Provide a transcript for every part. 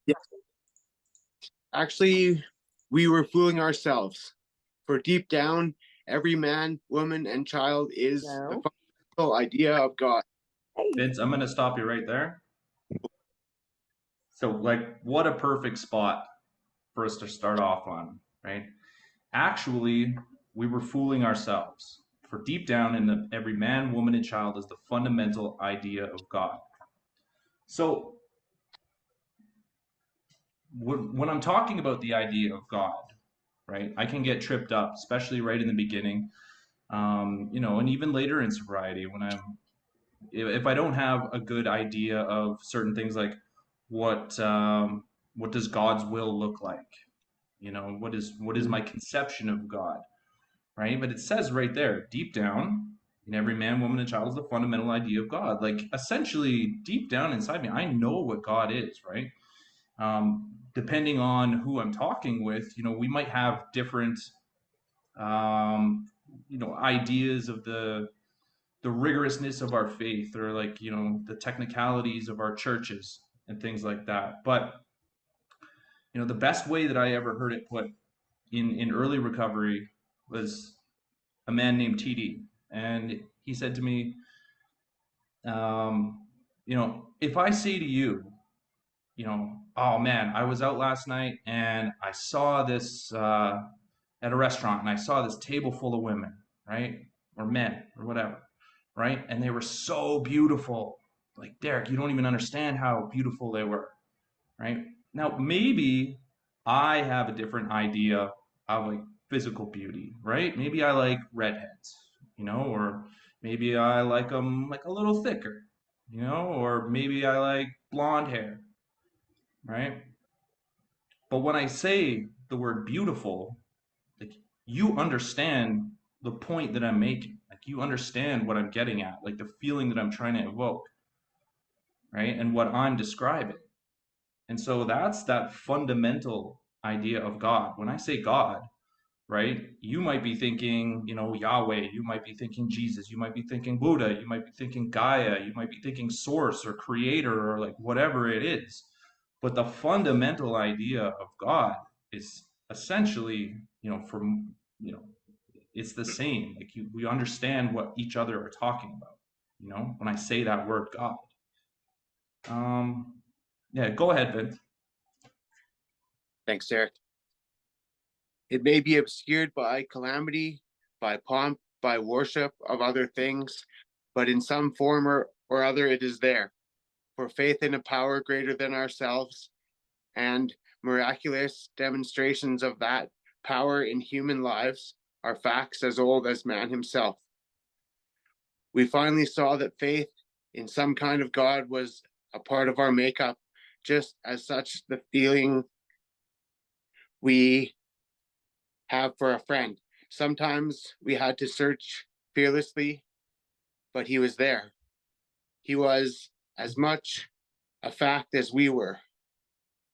Yeah, actually, we were fooling ourselves. For deep down, every man, woman, and child is the No. fundamental idea of God. Hey. Vince, I'm going to stop you right there. So, like, what a perfect spot for us to start off on, right? Actually, we were fooling ourselves. For deep down in every man, woman, and child is the fundamental idea of God. So, when I'm talking about the idea of God, right, I can get tripped up, especially right in the beginning, and even later in sobriety when if I don't have a good idea of certain things like what what does God's will look like, what is my conception of God, right? But it says right there, deep down, in every man, woman, and child is the fundamental idea of God. Like essentially, deep down inside me, I know what God is, right? Depending on who I'm talking with, we might have different, ideas of the rigorousness of our faith, or like the technicalities of our churches and things like that. But the best way that I ever heard it put in early recovery was a man named TD, and he said to me, if I say to you, oh man, I was out last night and I saw this at a restaurant, and I saw this table full of women, right, or men or whatever, right, and they were so beautiful. Like, Derek, you don't even understand how beautiful they were, right? Now maybe I have a different idea of like physical beauty, right? Maybe I like redheads, or maybe I like them like a little thicker, or maybe I like blonde hair, right? But when I say the word beautiful, like, you understand the point that I'm making. Like, you understand what I'm getting at, like the feeling that I'm trying to evoke, right? And what I'm describing. And so that's that fundamental idea of God. When I say God, right, you might be thinking, Yahweh, you might be thinking Jesus, you might be thinking Buddha, you might be thinking Gaia, you might be thinking source or creator or like whatever it is. But the fundamental idea of God is essentially, you know, it's the same. Like we understand what each other are talking about, when I say that word God. Um, yeah, go ahead, Vince. Thanks, Derek. It may be obscured by calamity, by pomp, by worship of other things, but in some form or other it is there. For faith in a power greater than ourselves and miraculous demonstrations of that power in human lives are facts as old as man himself. We finally saw that faith in some kind of God was a part of our makeup, just as such the feeling we have for a friend. Sometimes we had to search fearlessly, but he was there. He was as much a fact as we were.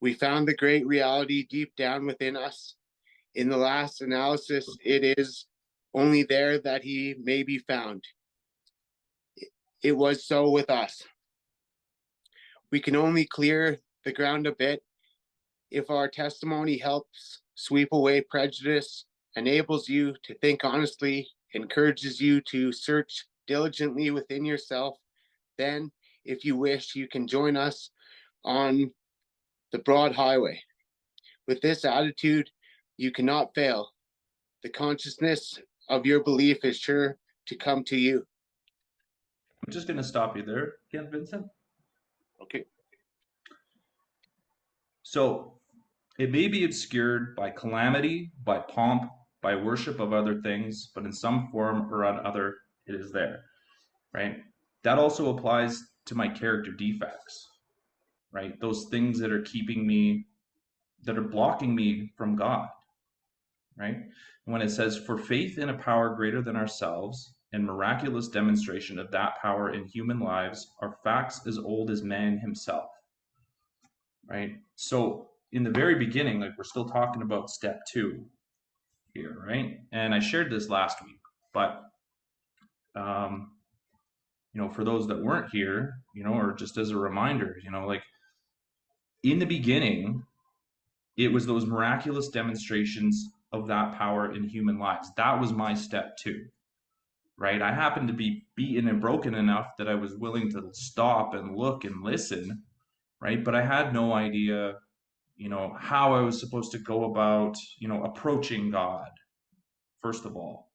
We found the great reality deep down within us. In the last analysis, it is only there that he may be found. It was so with us. We can only clear the ground a bit if our testimony helps sweep away prejudice, enables you to think honestly, encourages you to search diligently within yourself. Then, if you wish, you can join us on the broad highway. With this attitude, you cannot fail. The consciousness of your belief is sure to come to you. I'm just going to stop you there again, Vincent. Okay. So it may be obscured by calamity, by pomp, by worship of other things, but in some form or other, it is there, right? That also applies to my character defects, right? Those things that are keeping me, that are blocking me from God, right? When it says, for faith in a power greater than ourselves and miraculous demonstration of that power in human lives are facts as old as man himself, right? So in the very beginning, like we're still talking about step two here, right? And I shared this last week, but um, for those that weren't here, or just as a reminder, like in the beginning, it was those miraculous demonstrations of that power in human lives. That was my step two, right? I happened to be beaten and broken enough that I was willing to stop and look and listen, right? But I had no idea, how I was supposed to go about, approaching God, first of all,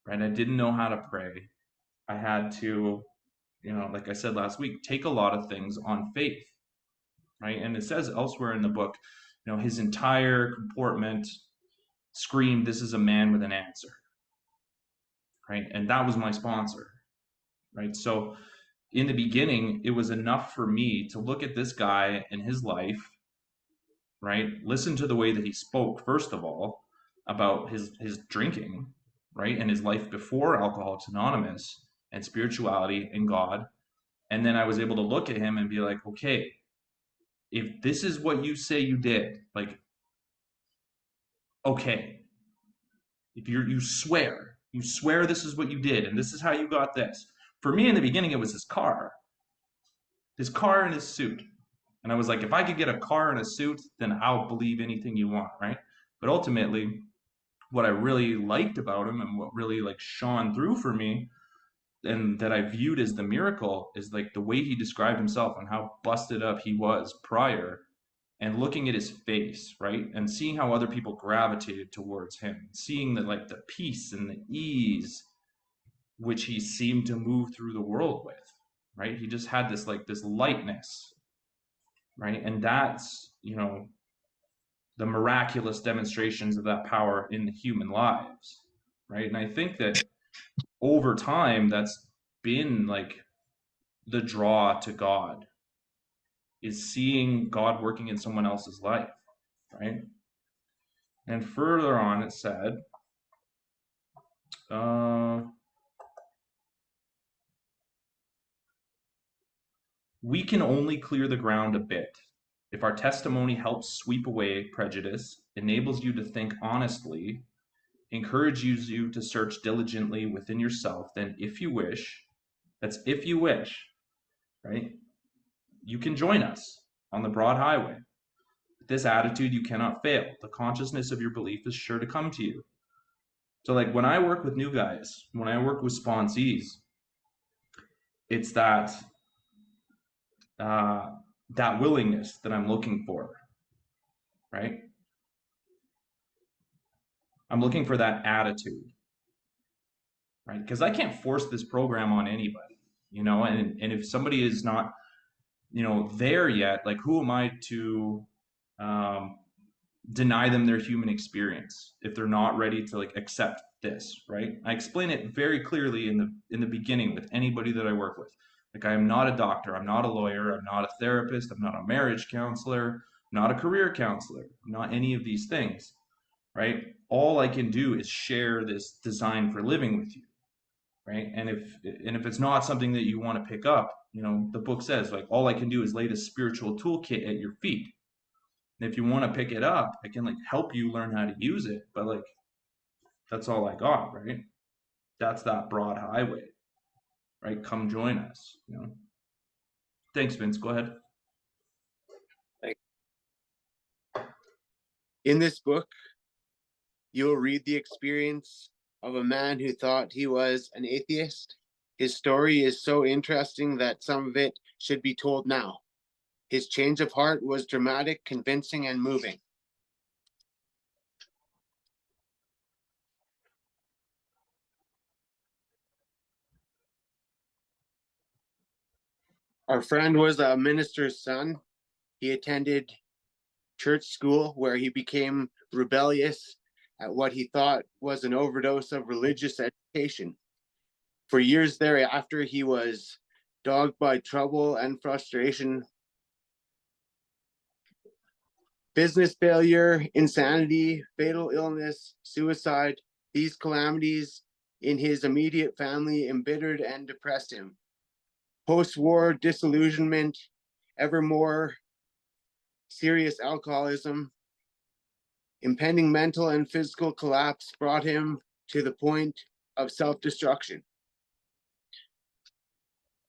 right? I didn't know how to pray. I had to, like I said last week, take a lot of things on faith, right? And it says elsewhere in the book, his entire comportment screamed, "This is a man with an answer," right? And that was my sponsor, right? So in the beginning, it was enough for me to look at this guy and his life, right? Listen to the way that he spoke, first of all, about his drinking, right? And his life before Alcoholics Anonymous and spirituality and God. And then I was able to look at him and be like, okay, if this is what you say you did, like, okay, if you swear this is what you did and this is how you got this. For me in the beginning, it was his car and his suit. And I was like, if I could get a car and a suit, then I'll believe anything you want, right? But ultimately, what I really liked about him and what really like shone through for me and that I viewed as the miracle is like the way he described himself and how busted up he was prior and looking at his face, right? And seeing how other people gravitated towards him, seeing the like the peace and the ease which he seemed to move through the world with, right? He just had this like this lightness, right? And that's, the miraculous demonstrations of that power in the human lives, right? And I think that over time, that's been like the draw to God is seeing God working in someone else's life, right? And further on, it said, uh, we can only clear the ground a bit. If our testimony helps sweep away prejudice, enables you to think honestly, encourages you to search diligently within yourself, then if you wish, that's if you wish, right? You can join us on the broad highway. With this attitude, you cannot fail. The consciousness of your belief is sure to come to you. So, like when I work with new guys, when I work with sponsees, it's uh, that willingness that I'm looking for, right? I'm looking for that attitude, right? Because I can't force this program on anybody, and if somebody is not, there yet, like who am I to um, deny them their human experience if they're not ready to like accept this, right? I explain it very clearly in the beginning with anybody that I work with. Like I am not a doctor, I'm not a lawyer, I'm not a therapist, I'm not a marriage counselor, I'm not a career counselor, I'm not any of these things, right? All I can do is share this design for living with you, right? And if it's not something that you want to pick up, the book says like all I can do is lay the spiritual toolkit at your feet. And if you want to pick it up, I can like help you learn how to use it, but like that's all I got, right? That's that broad highway, right? Come join us. Thanks, Vince. Go ahead. In this book, you'll read the experience of a man who thought he was an atheist. His story is so interesting that some of it should be told now. His change of heart was dramatic, convincing, and moving. Our friend was a minister's son. He attended church school where he became rebellious at what he thought was an overdose of religious education. For years thereafter, he was dogged by trouble and frustration, business failure, insanity, fatal illness, suicide. These calamities in his immediate family embittered and depressed him. Post-war disillusionment, ever more serious alcoholism, impending mental and physical collapse brought him to the point of self-destruction.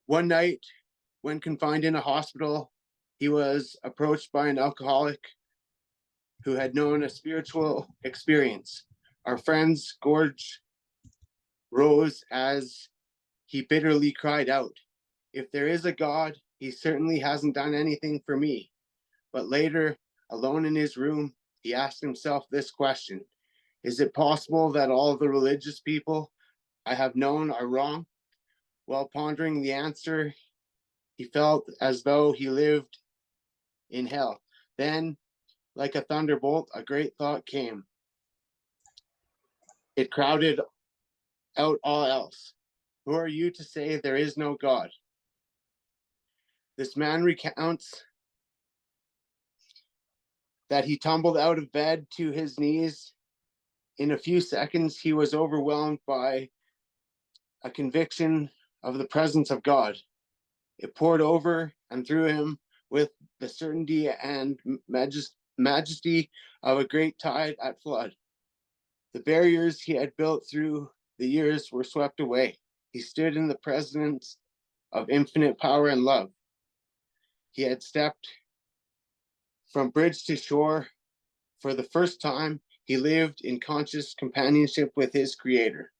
One night, when confined in a hospital, he was approached by an alcoholic who had known a spiritual experience. Our friend's gorge rose as he bitterly cried out, "If there is a God, he certainly hasn't done anything for me." But later, alone in his room, he asked himself this question: is it possible that all the religious people I have known are wrong? While pondering the answer, he felt as though he lived in hell. Then, like a thunderbolt, a great thought came. It crowded out all else. Who are you to say there is no God? This man recounts that he tumbled out of bed to his knees. In a few seconds, he was overwhelmed by a conviction of the presence of God. It poured over and through him with the certainty and majesty of a great tide at flood. The barriers he had built through the years were swept away. He stood in the presence of infinite power and love. He had stepped from bridge to shore. For the first time, he lived in conscious companionship with his Creator.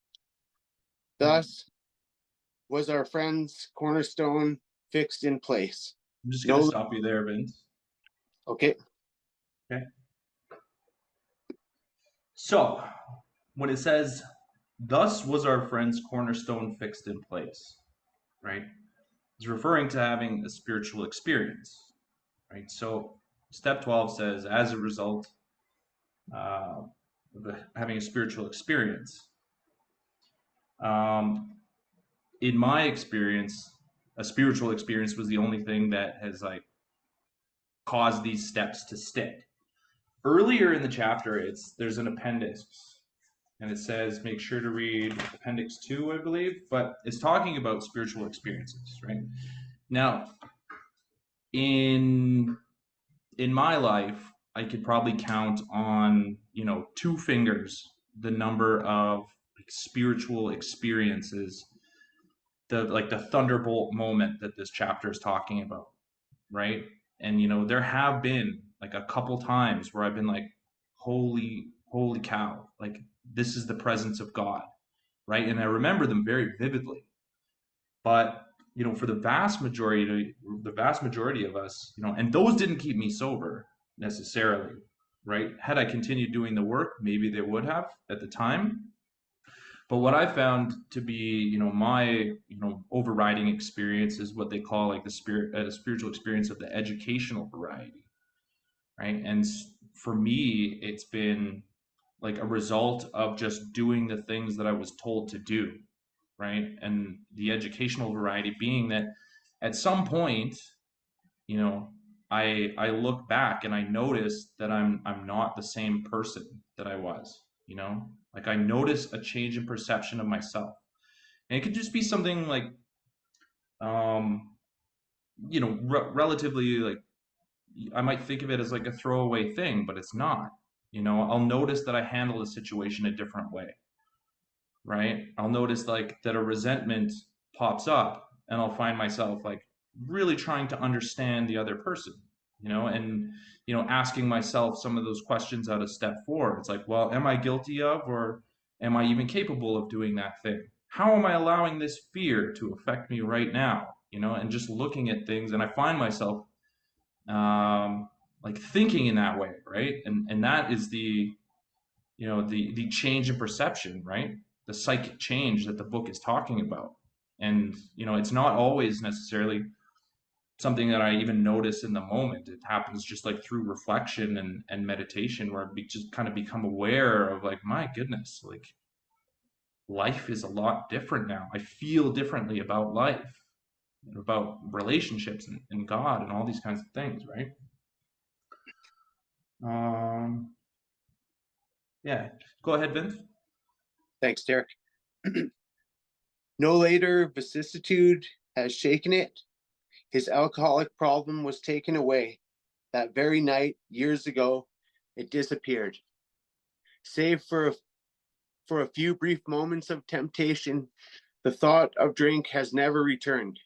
Thus was our friend's cornerstone fixed in place. I'm just going to No, stop you there, Vince. okay. Okay. So, when it says, thus was our friend's cornerstone fixed in place, right? It's referring to having a spiritual experience, right? So, step 12 says, as a result of having a spiritual experience. In my experience, a spiritual experience was the only thing that has like caused these steps to stick. Earlier in the chapter, there's an appendix, and it says make sure to read appendix 2, I believe, but it's talking about spiritual experiences, right? Now, in my life, I could probably count on, two fingers the number of spiritual experiences, the thunderbolt moment that this chapter is talking about, right? And there have been like a couple times where I've been like, holy cow, like this is the presence of God, right? And I remember them very vividly. But for the vast majority of us, and those didn't keep me sober necessarily, right? Had I continued doing the work, maybe they would have at the time. But what I found to be, my, overriding experience is what they call like the spiritual experience of the educational variety, right? And for me, it's been like a result of just doing the things that I was told to do, right? And the educational variety being that at some point, you know, I look back and I notice that I'm not the same person that I was, like I notice a change in perception of myself. And it could just be something like um relatively like I might think of it as like a throwaway thing, but it's not. I'll notice that I handle a situation a different way, right? I'll notice like that a resentment pops up and I'll find myself like really trying to understand the other person, and asking myself some of those questions out of step 4. It's like, well, am I guilty of, or am I even capable of doing that thing? How am I allowing this fear to affect me right now? And just looking at things, and I find myself like thinking in that way, right? And that is the change in perception, right? The psychic change that the book is talking about. And it's not always necessarily something that I even notice in the moment. It happens just like through reflection and meditation, where I just kind of become aware of like, my goodness, like life is a lot different now. I feel differently about life, and about relationships and God and all these kinds of things, right? Um, yeah. Go ahead, Vince. Thanks, Derek. No later vicissitude has shaken it. His alcoholic problem was taken away. That very night, years ago, it disappeared. Save for a few brief moments of temptation, the thought of drink has never returned.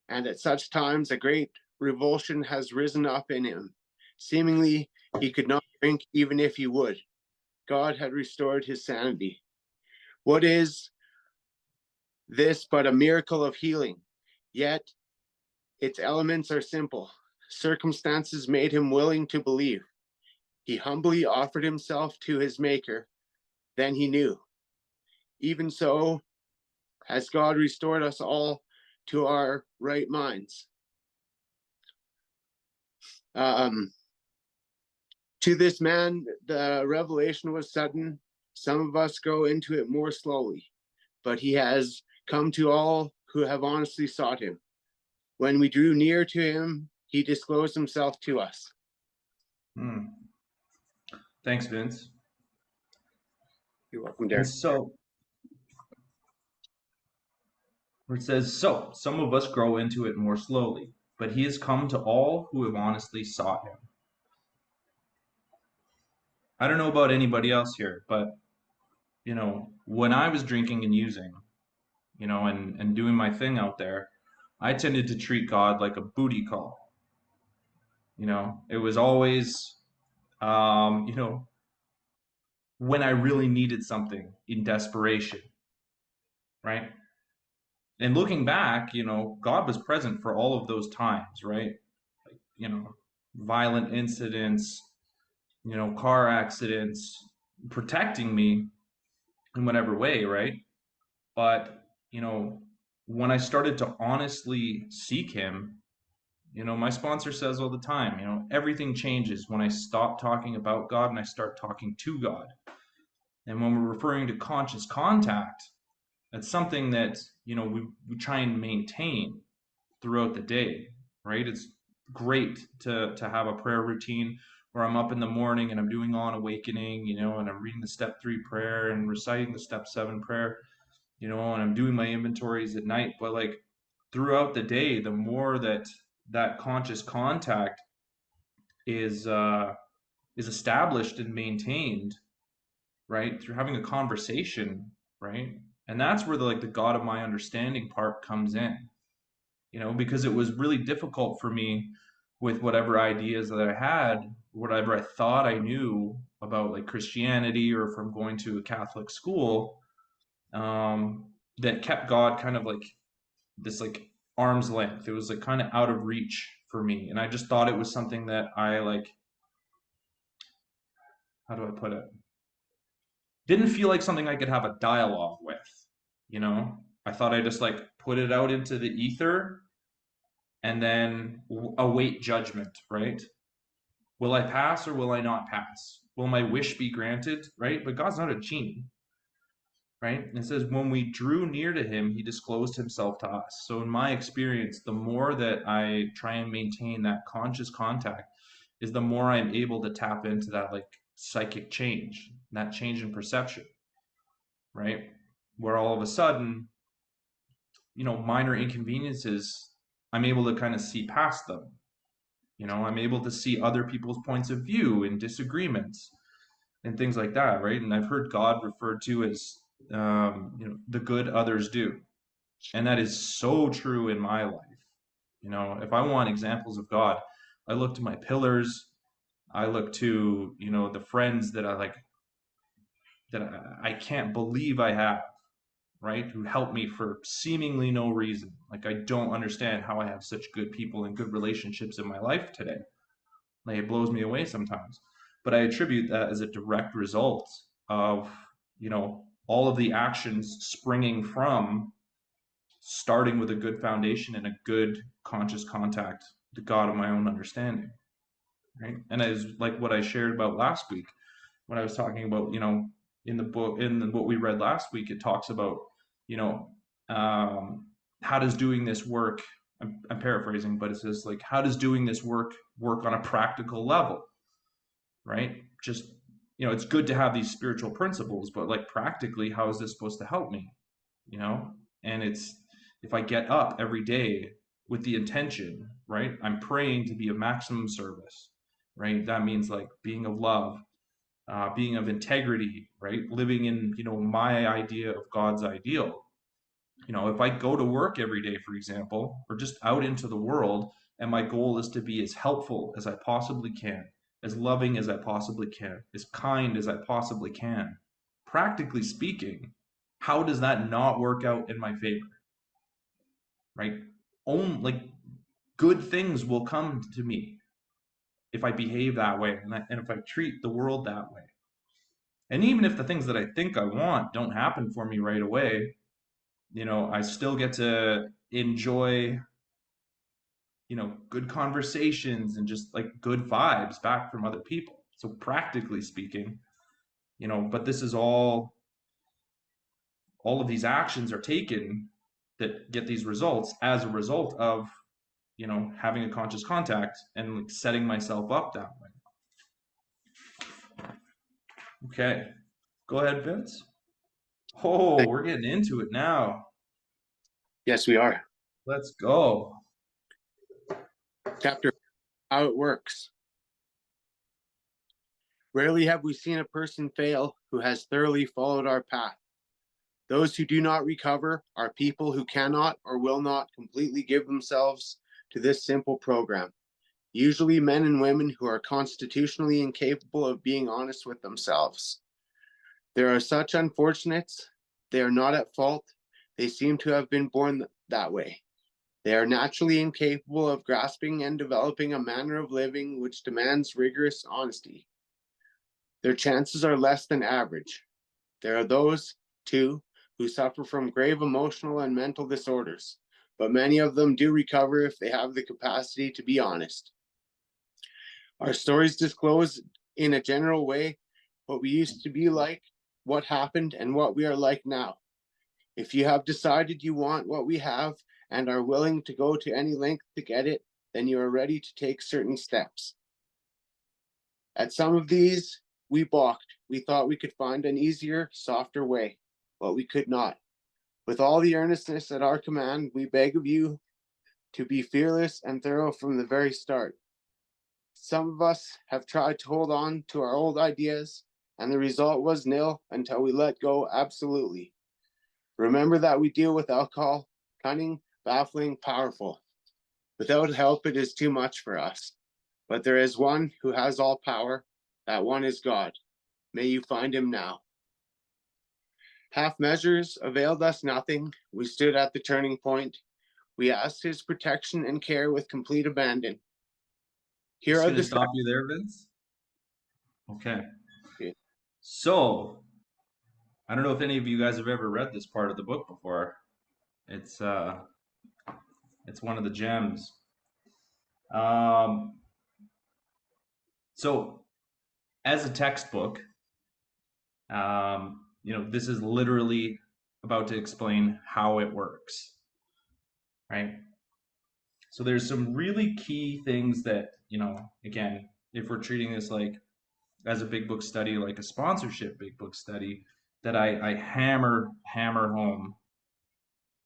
And at such times, a great revulsion has risen up in him. Seemingly, he could not drink even if he would. God had restored his sanity. What is this but a miracle of healing? Yet its elements are simple. Circumstances made him willing to believe. He humbly offered himself to his Maker. Then he knew. Even so, has God restored us all to our right minds. Um, to this man, the revelation was sudden. Some of us go into it more slowly, but he has come to all who have honestly sought him. When we drew near to him, he disclosed himself to us. Thanks, Vince. You're welcome, And Darren. so, where it says, so some of us grow into it more slowly, but he has come to all who have honestly sought him. I don't know about anybody else here, but when I was drinking and using, and doing my thing out there, I tended to treat God like a booty call. It was always, when I really needed something in desperation, right? And looking back, God was present for all of those times, right? Like, violent incidents, car accidents, protecting me in whatever way, right? But, when I started to honestly seek him, my sponsor says all the time, everything changes when I stop talking about God and I start talking to God. And when we're referring to conscious contact, that's something that, we try and maintain throughout the day, right? It's great to have a prayer routine where I'm up in the morning and I'm doing on awakening, and I'm reading the step 3 prayer and reciting the step 7 prayer, and I'm doing my inventories at night. But like throughout the day, the more that conscious contact is established and maintained, right, through having a conversation, right, and that's where the God of my understanding part comes in, because it was really difficult for me with whatever ideas that I had, whatever I thought I knew about like Christianity or from going to a Catholic school, that kept God kind of like this like arm's length. It was like kind of out of reach for me. And I just thought it was something that I like, how do I put it? Didn't feel like something I could have a dialogue with, you know? I thought I just like put it out into the ether and then await judgment, right? Will I pass or will I not pass? Will my wish be granted, right? But God's not a genie, right? And it says, when we drew near to him, he disclosed himself to us. So, in my experience, the more that I try and maintain that conscious contact, is the more I'm able to tap into that like psychic change, that change in perception, right? Where all of a sudden, minor inconveniences, I'm able to kind of see past them. I'm able to see other people's points of view and disagreements and things like that, right? And I've heard God referred to as, the good others do. And that is so true in my life. If I want examples of God, I look to my pillars. I look to, the friends that I like, that I can't believe I have, right? Who help me for seemingly no reason. Like, I don't understand how I have such good people and good relationships in my life today. Like, it blows me away sometimes. But I attribute that as a direct result of, all of the actions springing from starting with a good foundation and a good conscious contact, the God of my own understanding, right? And as like what I shared about last week, when I was talking about, in the book, what we read last week, it talks about, you know, um, how does doing this work? I'm paraphrasing, but it says like, how does doing this work on a practical level, right? Just, it's good to have these spiritual principles, but like practically, how is this supposed to help me? you know and it's, if I get up every day with the intention, right, I'm praying to be of maximum service, right? That means like being of love, being of integrity, right, living in, my idea of God's ideal. If I go to work every day, for example, or just out into the world And my goal is to be as helpful as I possibly can, as loving as I possibly can, as kind as I possibly can. Practically speaking, how does that not work out in my favor? Right? Like good things will come to me if I behave that way and if I treat the world that way. And even if the things that I think I want don't happen for me right away, I still get to enjoy, good conversations and just like good vibes back from other people. So practically speaking, but this is all of these actions are taken that get these results as a result of, having a conscious contact and like setting myself up that way. Okay. Go ahead, Vince. Oh, we're getting into it now. Yes, we are. Let's go. Chapter How It Works. Rarely have we seen a person fail who has thoroughly followed our path. Those who do not recover are people who cannot or will not completely give themselves to this simple program. Usually men and women who are constitutionally incapable of being honest with themselves. There are such unfortunates. They are not at fault. They seem to have been born that way. They are naturally incapable of grasping and developing a manner of living which demands rigorous honesty. Their chances are less than average. There are those, too, who suffer from grave emotional and mental disorders, but many of them do recover if they have the capacity to be honest. Our stories disclose, in a general way, what we used to be like, what happened, and what we are like now. If you have decided you want what we have and are willing to go to any length to get it, then you are ready to take certain steps. At some of these, we balked. We thought we could find an easier, softer way, but we could not. With all the earnestness at our command, we beg of you to be fearless and thorough from the very start. Some of us have tried to hold on to our old ideas, and the result was nil until we let go absolutely. Remember that we deal with alcohol, cunning, baffling, powerful. Without help, it is too much for us. But there is one who has all power. That one is God. May you find him now. Half measures availed us nothing. We stood at the turning point. We asked his protection and care with complete abandon. Here Just are gonna the stop steps. you there, Vince. Okay. So I don't know if any of you guys have ever read this part of the book before. It's uh it's one of the gems. Um so as a textbook, this is literally about to explain how it works, right? So there's some really key things that, again, if we're treating this like as a big book study, like a sponsorship big book study, that I hammer home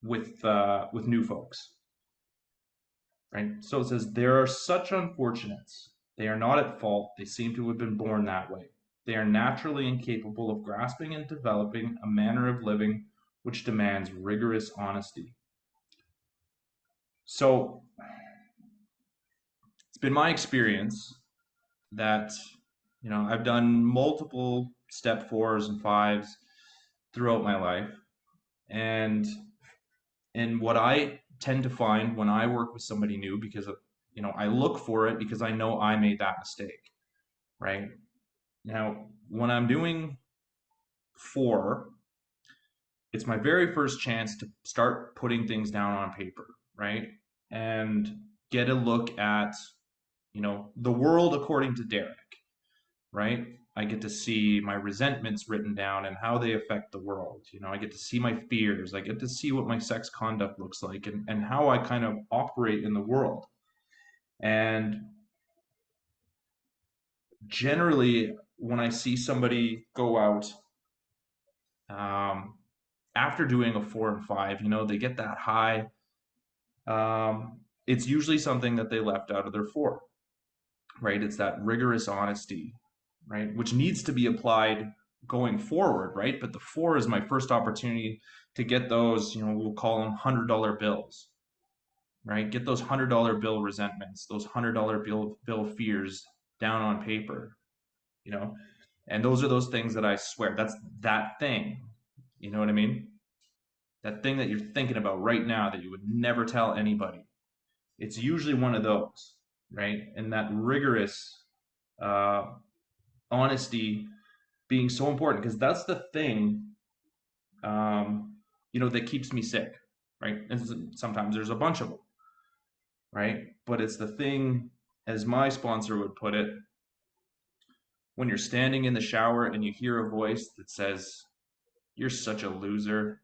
with new folks, right? So it says there are such unfortunates. They are not at fault. They seem to have been born that way. They are naturally incapable of grasping and developing a manner of living which demands rigorous honesty. So it's been my experience that I've done multiple step fours and fives throughout my life, and what I tend to find when I work with somebody new, because I look for it because I know I made that mistake, right? Now when I'm doing four, it's my very first chance to start putting things down on paper, right? And get a look at the world according to Derek, right? I get to see my resentments written down and how they affect the world. I get to see my fears. I get to see what my sex conduct looks like, and how I kind of operate in the world. And generally, when I see somebody go out um, after doing a 4 and 5, they get that high. It's usually something that they left out of their four, right? It's that rigorous honesty, right? Which needs to be applied going forward, right? But the four is my first opportunity to get those, we'll call them $100 bills, right? Get those $100 bill resentments, those $100 bill fears down on paper, you know? And those are those things that I swear, that's that thing. You know what I mean? That thing that you're thinking about right now that you would never tell anybody. It's usually one of those, right? And that rigorous uh, honesty being so important because that's the thing, um, that keeps me sick, right? And sometimes there's a bunch of them, right? But it's the thing, as my sponsor would put it, when you're standing in the shower and you hear a voice that says, "You're such a loser.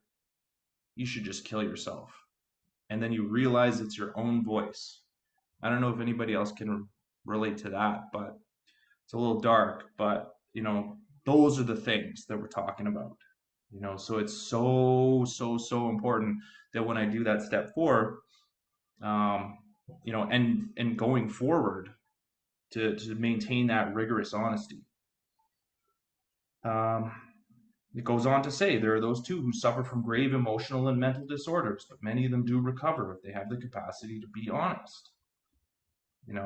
You should just kill yourself." And then you realize it's your own voice. I don't know if anybody else can relate to that, but it's a little dark. But, those are the things that we're talking about. So it's so, so, so important that when I do that step 4, um, and going forward to maintain that rigorous honesty. Um, It goes on to say there are those too who suffer from grave emotional and mental disorders, but many of them do recover if they have the capacity to be honest. And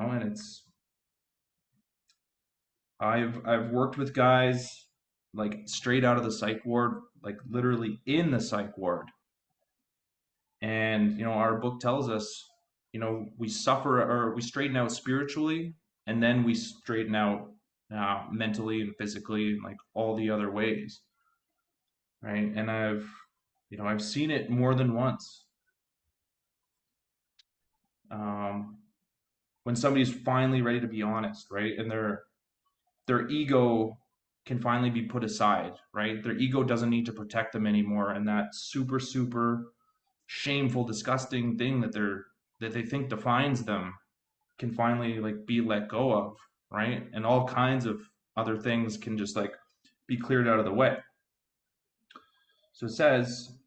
I've worked with guys like straight out of the psych ward, like literally in the psych ward. And our book tells us, we suffer or we straighten out spiritually, and then we straighten out mentally and physically, and like all the other ways, right? And I've seen it more than once. Um, when somebody's finally ready to be honest, right? And their ego can finally be put aside, right? Their ego doesn't need to protect them anymore, and that super super shameful, disgusting thing that they think defines them can finally like be let go of, right? And all kinds of other things can just like be cleared out of the way. So it says,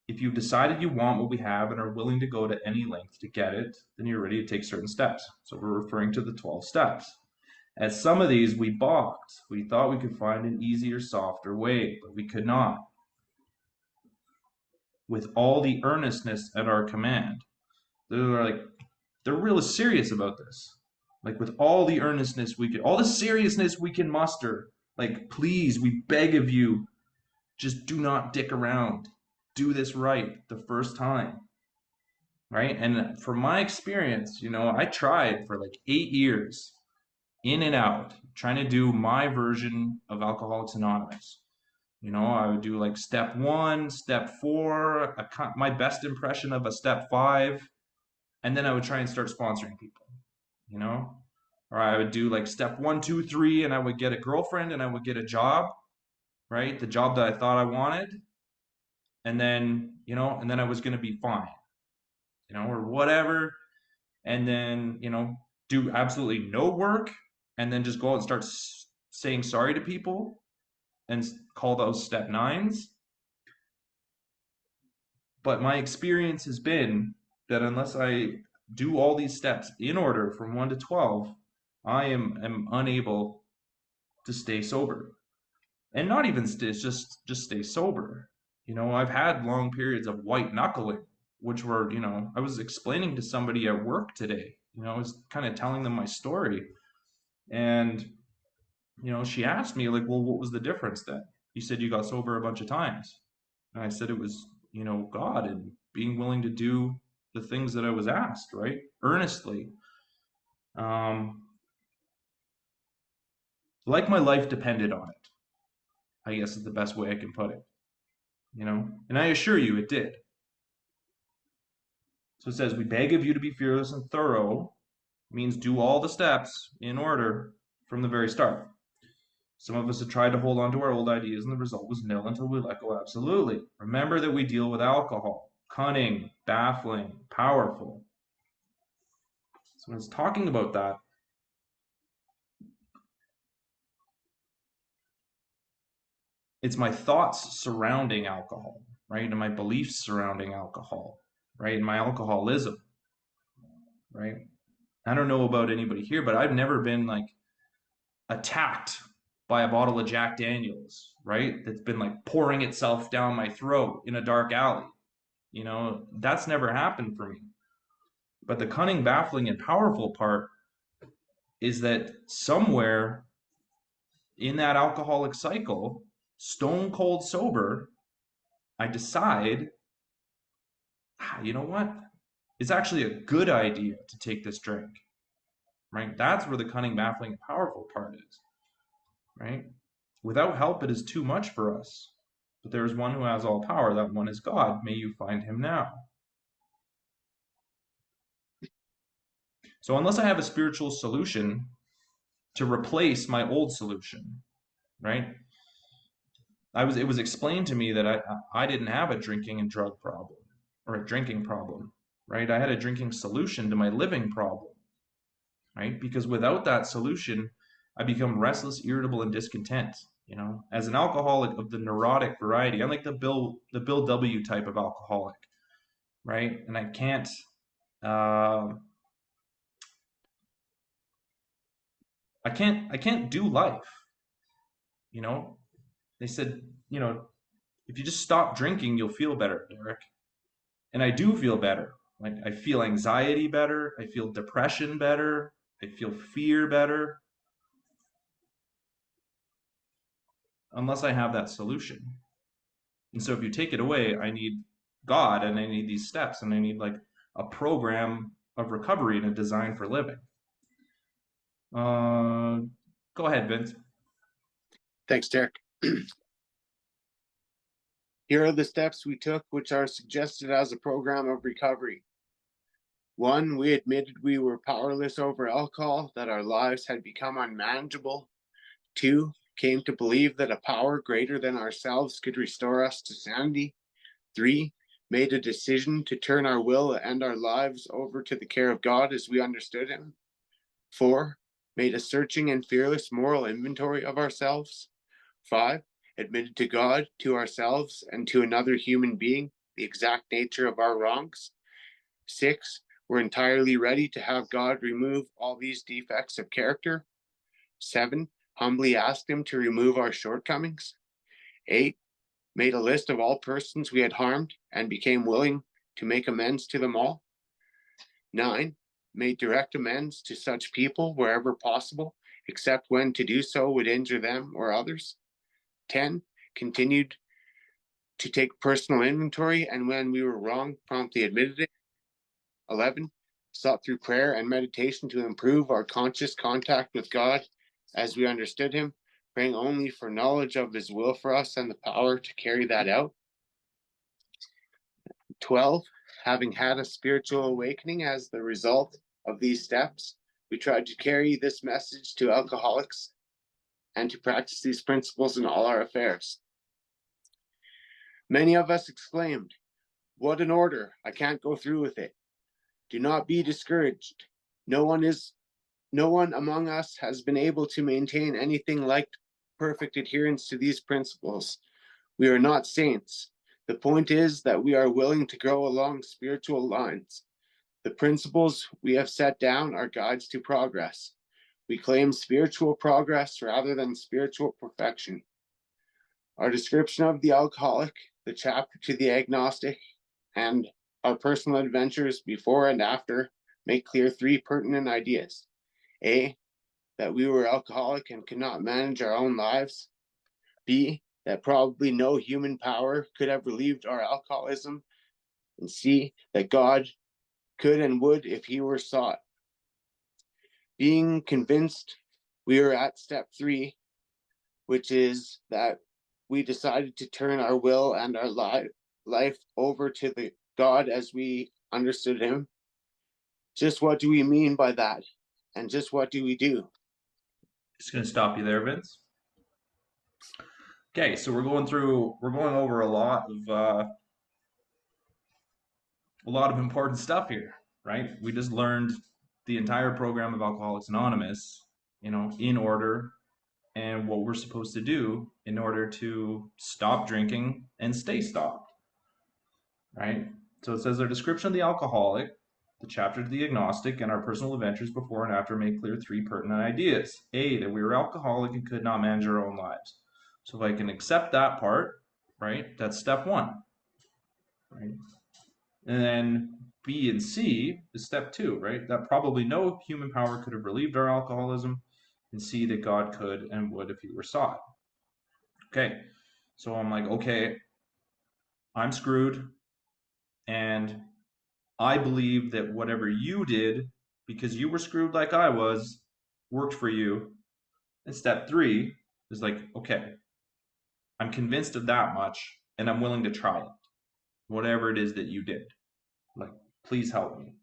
if you've decided you want what we have and are willing to go to any length to get it, then you're ready to take certain steps. So we're referring to the 12 steps. At some of these, we balked. We thought we could find an easier, softer way, but we could not. With all the earnestness at our command, they're really serious about this. Like with all the earnestness we could, all the seriousness we can muster. Like, please, we beg of you, just do not dick around. Do this right the first time, right? And from my experience, I tried for like 8 years in and out, trying to do my version of Alcoholics Anonymous. I would do like step 1, step 4, my best impression of a step 5, and then I would try and start sponsoring people, you know? Or I would do like step 1, 2, 3, and I would get a girlfriend and I would get a job, right? The job that I thought I wanted. And then I was going to be fine, or whatever. And then, do absolutely no work and then just go out and start saying sorry to people and call those step 9s. But my experience has been that unless I do all these steps in order from 1 to 12, I am unable to stay sober. And not even just stay sober. I've had long periods of white knuckling, which were, I was explaining to somebody at work today. I was kind of telling them my story. And, she asked me, like, well, what was the difference then? You said you got sober a bunch of times. And I said it was, God and being willing to do the things that I was asked, right? Earnestly. Um, like my life depended on it, I guess is the best way I can put it, And I assure you it did. So it says, we beg of you to be fearless and thorough, means do all the steps in order from the very start. Some of us have tried to hold on to our old ideas, and the result was nil until we let go absolutely. Remember that we deal with alcohol, cunning, baffling, powerful. So when it's talking about that, it's my thoughts surrounding alcohol, right? And my beliefs surrounding alcohol, right? And my alcoholism, right? I don't know about anybody here, but I've never been like attacked by a bottle of Jack Daniels, right? That's been like pouring itself down my throat in a dark alley. That's never happened for me. But the cunning, baffling, and powerful part is that somewhere in that alcoholic cycle, stone cold sober, I decide, you know what? It's actually a good idea to take this drink, right? That's where the cunning, baffling, and powerful part is, right? Without help, it is too much for us. But there is one who has all power. That one is God. May you find him now. So, unless I have a spiritual solution to replace my old solution, right? It was explained to me that I didn't have a drinking and drug problem or a drinking problem, right? I had a drinking solution to my living problem, right? Because without that solution, I become restless, irritable, and discontent. You know, as an alcoholic of the neurotic variety, unlike the Bill W type of alcoholic, right? And uh, I can't do life. You know, they said, you know, if you just stop drinking, you'll feel better, Derek. And I do feel better. Like I feel anxiety better, I feel depression better, I feel fear better, unless I have that solution. And so if you take it away, I need God and I need these steps and I need like a program of recovery and a design for living. Uh, Go ahead, Vince. Thanks, Derek. Here are the steps we took, which are suggested as a program of recovery. 1, we admitted we were powerless over alcohol, that our lives had become unmanageable. 2, came to believe that a power greater than ourselves could restore us to sanity. 3, made a decision to turn our will and our lives over to the care of God as we understood Him. 4, made a searching and fearless moral inventory of ourselves. 5, admitted to God, to ourselves, and to another human being the exact nature of our wrongs. 6, we're entirely ready to have God remove all these defects of character. 7, humbly asked Him to remove our shortcomings. 8, made a list of all persons we had harmed and became willing to make amends to them all. 9, made direct amends to such people wherever possible, except when to do so would injure them or others. 10, continued to take personal inventory and when we were wrong, promptly admitted it. 11, sought through prayer and meditation to improve our conscious contact with God as we understood Him, praying only for knowledge of His will for us and the power to carry that out. 12, having had a spiritual awakening as the result of these steps, we tried to carry this message to alcoholics and to practice these principles in all our affairs. Many of us exclaimed, "What an order! I can't go through with it." Do not be discouraged. No one among us has been able to maintain anything like perfect adherence to these principles. We are not saints. The point is that we are willing to grow along spiritual lines. The principles we have set down are guides to progress. We claim spiritual progress rather than spiritual perfection. Our description of the alcoholic, the chapter to the agnostic, and our personal adventures before and after make clear 3 pertinent ideas. A, that we were alcoholic and could not manage our own lives. B, that probably no human power could have relieved our alcoholism. And C, that God could and would if He were sought. Being convinced, we are at step 3, which is that we decided to turn our will and our life over to the God as we understood Him. Just what do we mean by that? And just what do we do? Just gonna stop you there, Vince. Okay, so we're going over a lot of important stuff here, right? We just learned the entire program of Alcoholics Anonymous, you know, in order and what we're supposed to do in order to stop drinking and stay stopped, right? So it says our description of the alcoholic, the chapter to the agnostic, and our personal adventures before and after make clear 3 pertinent ideas. A, that we were alcoholic and could not manage our own lives. So if I can accept that part, right, that's step 1, right? And then B and C is step two, right? That probably no human power could have relieved our alcoholism, and C, that God could and would if he were sought. Okay, so I'm like, okay, I'm screwed, and I believe that whatever you did, because you were screwed like I was, worked for you. And step three is like, okay, I'm convinced of that much, and I'm willing to try it, whatever it is that you did. Like, please help me.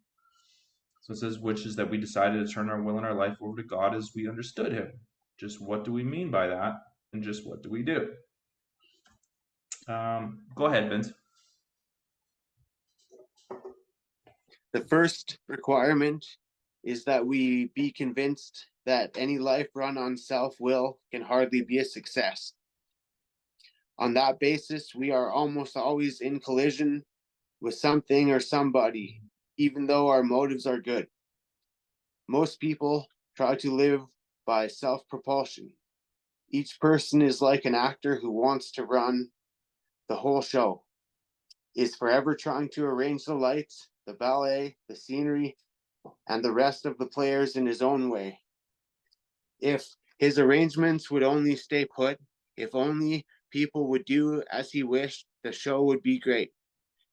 So it says, which is that we decided to turn our will and our life over to God as we understood Him. Just what do we mean by that? And just what do we do? Go ahead, Vince. The first requirement is that we be convinced that any life run on self will can hardly be a success. On that basis, we are almost always in collision with something or somebody, even though our motives are good. Most people try to live by self propulsion. Each person is like an actor who wants to run the whole show, is forever trying to arrange the lights, the ballet, the scenery, and the rest of the players in his own way. If his arrangements would only stay put, if only people would do as he wished, the show would be great.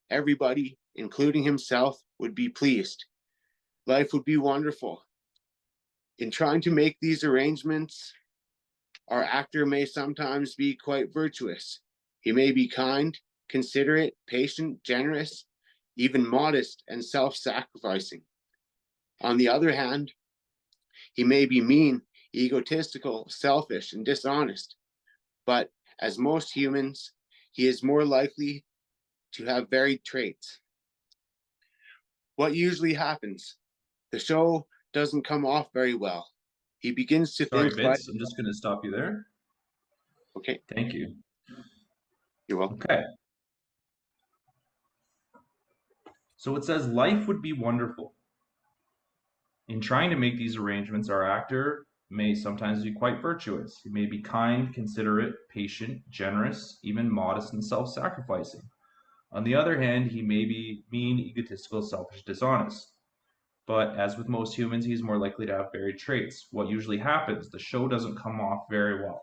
Everybody, including himself, would be pleased. Life would be wonderful. In trying to make these arrangements, our actor may sometimes be quite virtuous. He may be kind, considerate, patient, generous, even modest and self sacrificing. On the other hand, he may be mean, egotistical, selfish, and dishonest. But as most humans, he is more likely to have varied traits. What usually happens? The show doesn't come off very well. He begins to Sorry, think like, Vince. I'm just going to stop you there. okay, Thank you. you're welcome. Okay. So it says life would be wonderful. In trying to make these arrangements, our actor may sometimes be quite virtuous. He may be kind, considerate, patient, generous, even modest and self sacrificing. On the other hand, he may be mean, egotistical, selfish, dishonest. But as with most humans, he's more likely to have varied traits. What usually happens, the show doesn't come off very well.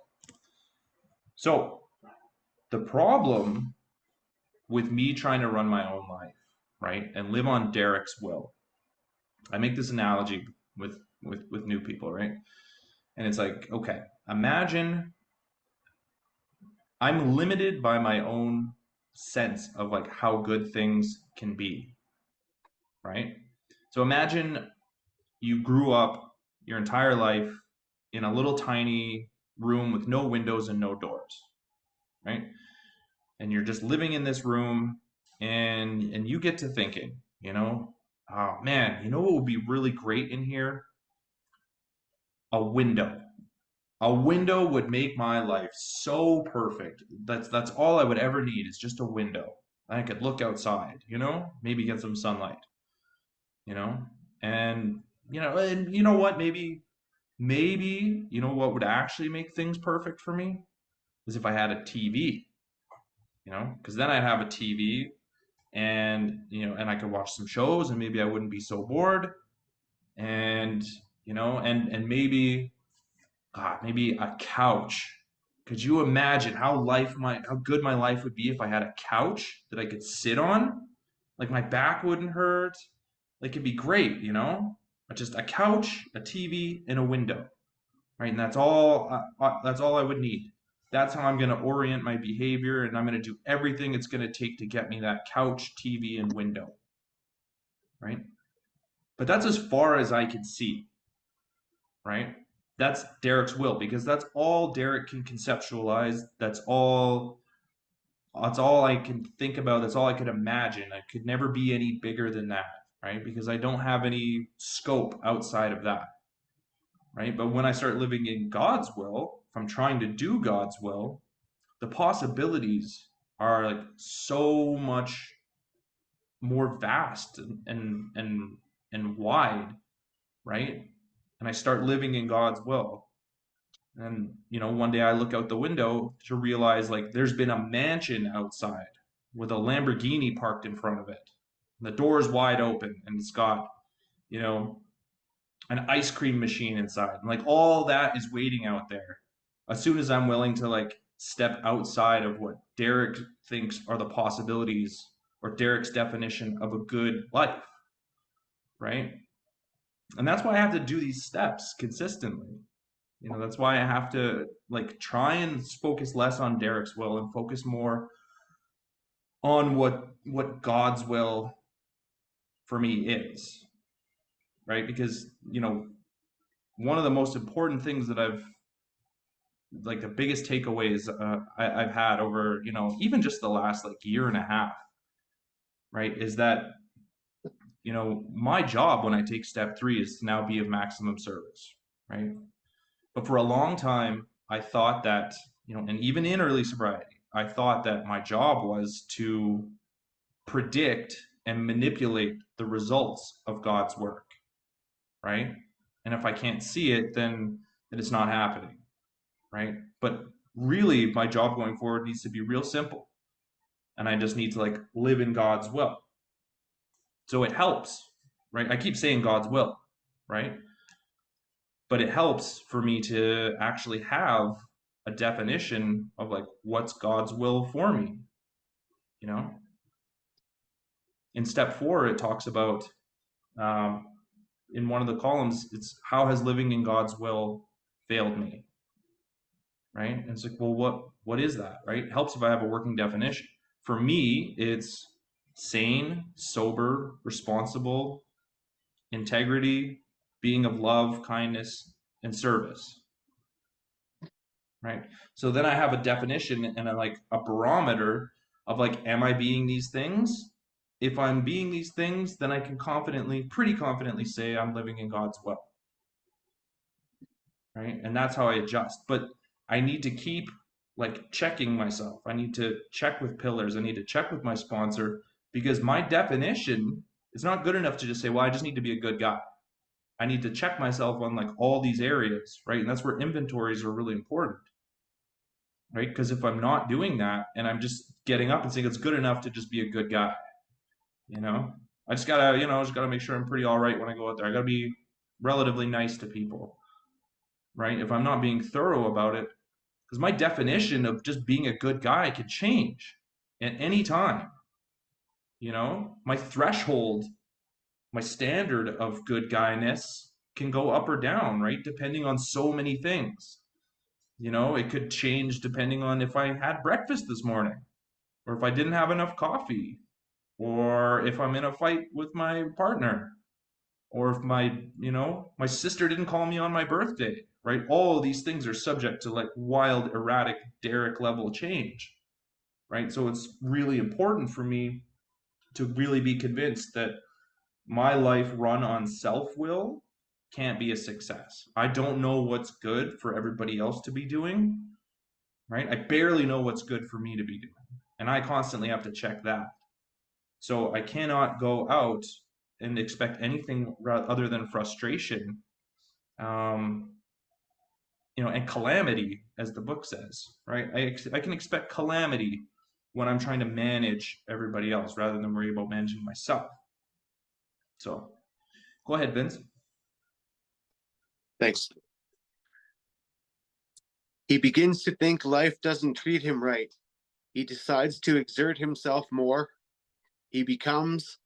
So, the problem with me trying to run my own life, right, and live on Derek's will, I make this analogy with new people, right? And it's like, okay, imagine I'm limited by my own sense of like how good things can be, right? So imagine you grew up your entire life in a little tiny room with no windows and no doors, right? And you're just living in this room and you get to thinking, oh man, you know what would be really great in here? A window. A window would make my life so perfect. That's all I would ever need is just a window. I could look outside, maybe get some sunlight, you know? And you know what? Maybe, what would actually make things perfect for me is if I had a TV, because then I'd have a TV and I could watch some shows and maybe I wouldn't be so bored and and maybe a couch. Could you imagine how good my life would be if I had a couch that I could sit on? Like my back wouldn't hurt. Like it'd be great, Just a couch, a TV, and a window, right? And that's all I would need. That's how I'm going to orient my behavior, and I'm going to do everything it's going to take to get me that couch, TV, and window, right? But that's as far as I can see, right? That's Derek's will because that's all Derek can conceptualize. That's all I can think about. That's all I could imagine. I could never be any bigger than that, right? Because I don't have any scope outside of that, right? But when I start living in God's will, if I'm trying to do God's will, the possibilities are like so much more vast and wide, right? And I start living in God's will. And one day I look out the window to realize like there's been a mansion outside with a Lamborghini parked in front of it. The door is wide open and it's got, you know, an ice cream machine inside. And like all that is waiting out there. As soon as I'm willing to like step outside of what Derek thinks are the possibilities or Derek's definition of a good life, right? And that's why I have to do these steps consistently. You know, that's why I have to like try and focus less on Derek's will and focus more on what God's will for me is, right? Because, you know, one of the most important things that I've like the biggest takeaways I've had over, you know, even just the last like year and a half, right, is that, you know, my job when I take step three is to now be of maximum service, right? But for a long time, I thought that, you know, and even in early sobriety, I thought that my job was to predict and manipulate the results of God's work, right? And if I can't see it, then it's not happening, right? But really, my job going forward needs to be real simple, and I just need to like live in God's will. So it helps, right? I keep saying God's will, right? But it helps for me to actually have a definition of like what's God's will for me, you know? In step four, it talks about um, in one of the columns, it's how has living in God's will failed me, right? And it's like, well, what is that, right? It helps if I have a working definition. For me, it's sane, sober, responsible, integrity, being of love, kindness, and service, right? So then I have a definition and like a barometer of like, am I being these things? If I'm being these things, then I can confidently, pretty confidently say I'm living in God's will, right? And that's how I adjust. But I need to keep like checking myself. I need to check with pillars. I need to check with my sponsor because my definition is not good enough to just say, well, I just need to be a good guy. I need to check myself on like all these areas, right? And that's where inventories are really important, right? Because if I'm not doing that and I'm just getting up and saying it's good enough to just be a good guy, you know, I just gotta make sure I'm pretty all right when I go out there. I gotta be relatively nice to people, right? If I'm not being thorough about it, because my definition of just being a good guy could change at any time, you know, my threshold, my standard of good guyness can go up or down, right? Depending on so many things. You know, it could change depending on if I had breakfast this morning, or if I didn't have enough coffee, or if I'm in a fight with my partner, or if my sister didn't call me on my birthday, right? All of these things are subject to like wild, erratic, Derek level change, right? So it's really important for me to really be convinced that my life run on self will can't be a success. I don't know what's good for everybody else to be doing, right? I barely know what's good for me to be doing. And I constantly have to check that. So I cannot go out and expect anything other than frustration, um, and calamity, as the book says, right? I can expect calamity when I'm trying to manage everybody else rather than worry about managing myself. So go ahead, Vince. Thanks. He begins to think life doesn't treat him right. He decides to exert himself more. He becomes,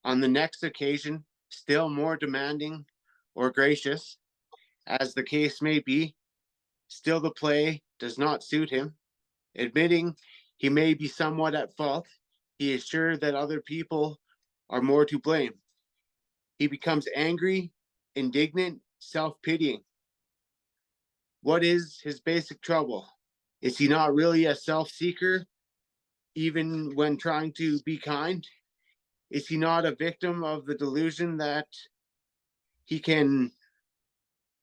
on the next occasion, still more demanding or gracious, as the case may be. Still, the play does not suit him. Admitting he may be somewhat at fault, he is sure that other people are more to blame. He becomes angry, indignant, self pitying. What is his basic trouble? Is he not really a self seeker, even when trying to be kind? Is he not a victim of the delusion that he can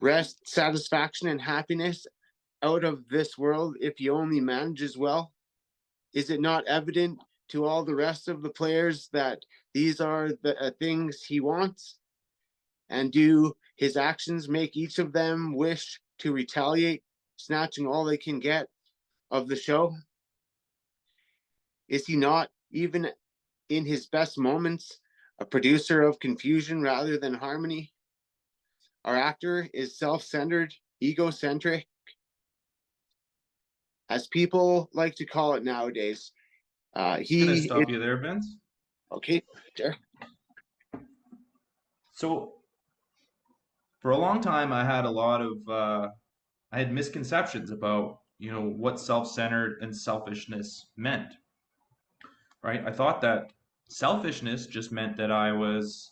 wrest satisfaction and happiness out of this world if he only manages well? Is it not evident to all the rest of the players that these are the things he wants? And do his actions make each of them wish to retaliate, snatching all they can get of the show? Is he not, even in his best moments, a producer of confusion rather than harmony. Our actor is self-centered, egocentric, as people like to call it nowadays. Gonna He is stop you there, Vince. okay. Sure. So for a long time, I had a lot of I had misconceptions about what self-centered and selfishness meant, right? I thought that selfishness just meant that I was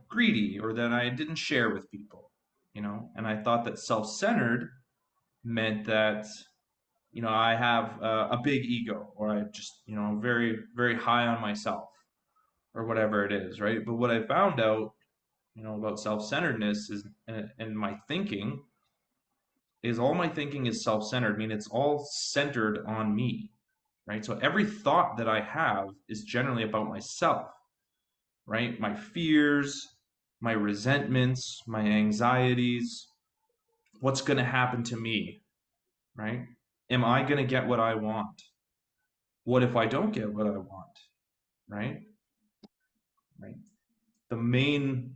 greedy or that I didn't share with people, and I thought that self-centered meant that I have a big ego, or I just very very high on myself, or whatever it is, right? But what I found out about self-centeredness is, and my thinking is, all my thinking is self-centered. I mean, it's all centered on me, right? So every thought that I have is generally about myself, right? My fears, my resentments, my anxieties, what's going to happen to me, right? Am I going to get what I want? What if I don't get what I want, right? Right. The main,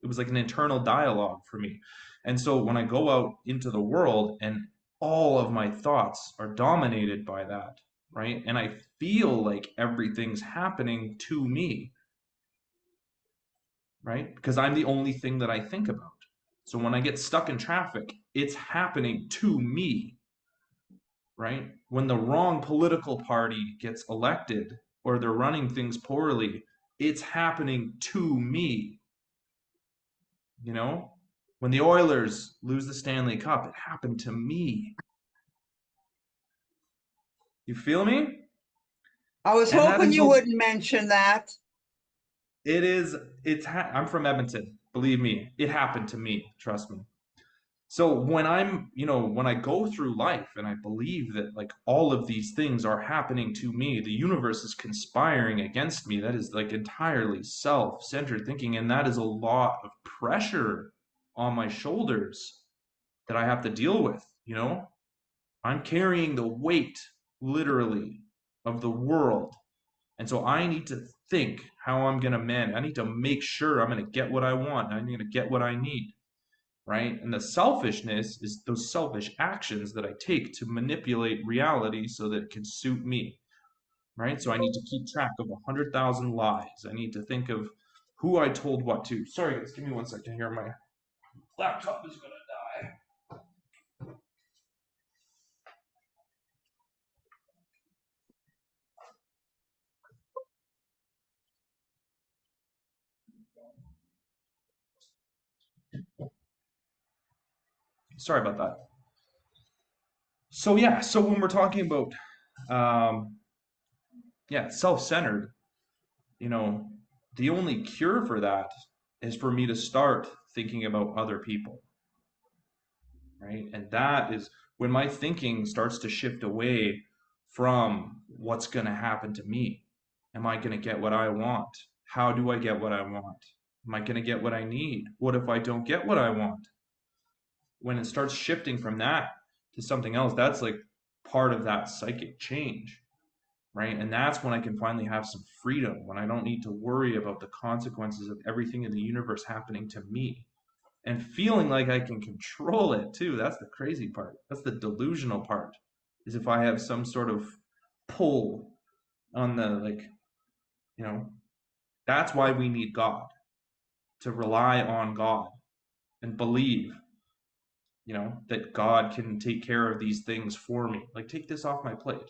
it was like an internal dialogue for me. And so when I go out into the world and all of my thoughts are dominated by that, right? And I feel like everything's happening to me, right? Because I'm the only thing that I think about. So when I get stuck in traffic, it's happening to me, right? When the wrong political party gets elected or they're running things poorly, it's happening to me, you know? When the Oilers lose the Stanley Cup, it happened to me. You feel me? I was And that hoping is you the wouldn't mention that. it is I'm from Edmonton. Believe me, it happened to me, trust me. So when when I go through life and I believe that like all of these things are happening to me, the universe is conspiring against me, that is like entirely self-centered thinking, and that is a lot of pressure on my shoulders that I have to deal with. I'm carrying the weight, literally, of the world. And so I need to think how I'm going to manage. I need to make sure I'm going to get what I want. I'm going to get what I need, right? And the selfishness is those selfish actions that I take to manipulate reality so that it can suit me, right? So I need to keep track of 100,000 lies. I need to think of who I told what to. Sorry, guys, give me 1 second here. My laptop is going to die. Sorry about that. So yeah, so when we're talking about um, self-centered, you know, the only cure for that is for me to start thinking about other people, right? And that is when my thinking starts to shift away from what's going to happen to me. Am I going to get what I want? How do I get what I want? Am I going to get what I need? What if I don't get what I want? When it starts shifting from that to something else, that's like part of that psychic change, right? And that's when I can finally have some freedom, when I don't need to worry about the consequences of everything in the universe happening to me and feeling like I can control it too. That's the crazy part. That's the delusional part. Is if I have some sort of pull on the you know, that's why we need God, to rely on God and believe, that God can take care of these things for me. Like, take this off my plate.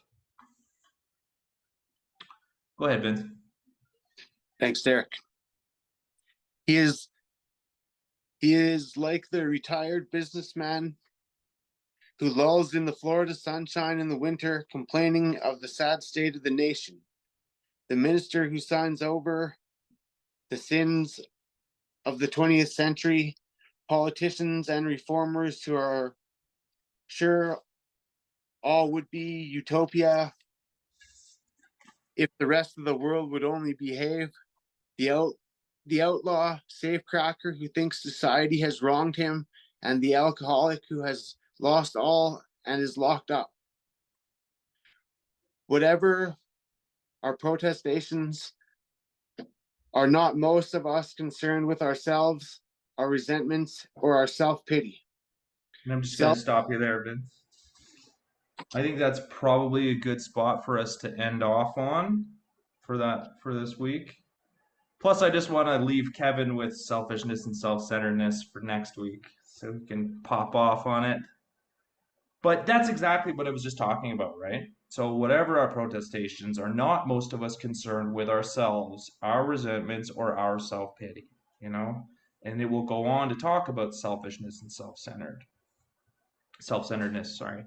Go ahead, Vince. Thanks, Derek. He is he is like the retired businessman who lolls in the Florida sunshine in the winter, complaining of the sad state of the nation. The minister who signs over the sins of the 20th century, politicians and reformers who are sure all would be utopia if the rest of the world would only behave. The out the outlaw safecracker who thinks society has wronged him, and the alcoholic who has lost all and is locked up. Whatever our protestations, Are not most of us concerned with ourselves, our resentments, or our self-pity? And I'm just going Self to stop you there, Vince. I think that's probably a good spot for us to end off on for this week. Plus, I just want to leave Kevin with selfishness and self-centeredness for next week, so he can pop off on it. But that's exactly what I was just talking about, right? So, whatever our protestations are, not most of us concerned with ourselves, our resentments, or our self-pity, you know? And it will go on to talk about selfishness and self-centeredness, sorry.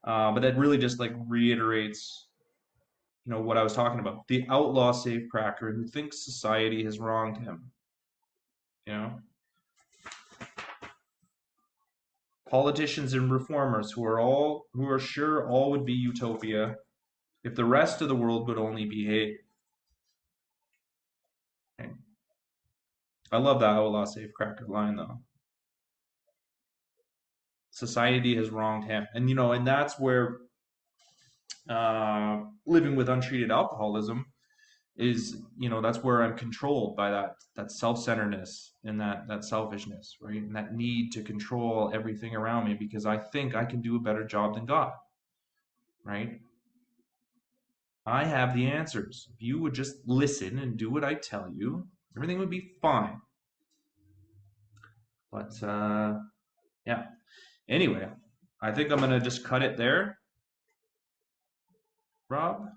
But that really just like reiterates, what I was talking about. The outlaw safecracker who thinks society has wronged him, you know? Politicians and reformers who are sure all would be utopia if the rest of the world would only behave. Okay. I love that outlaw safecracker line though. Society has wronged him, and that's where living with untreated alcoholism is. That's where I'm controlled by that self-centeredness and that selfishness, right? And that need to control everything around me because I think I can do a better job than God, right? I have the answers. If you would just listen and do what I tell you, everything would be fine. But yeah. Anyway, I think I'm gonna just cut it there. Rob?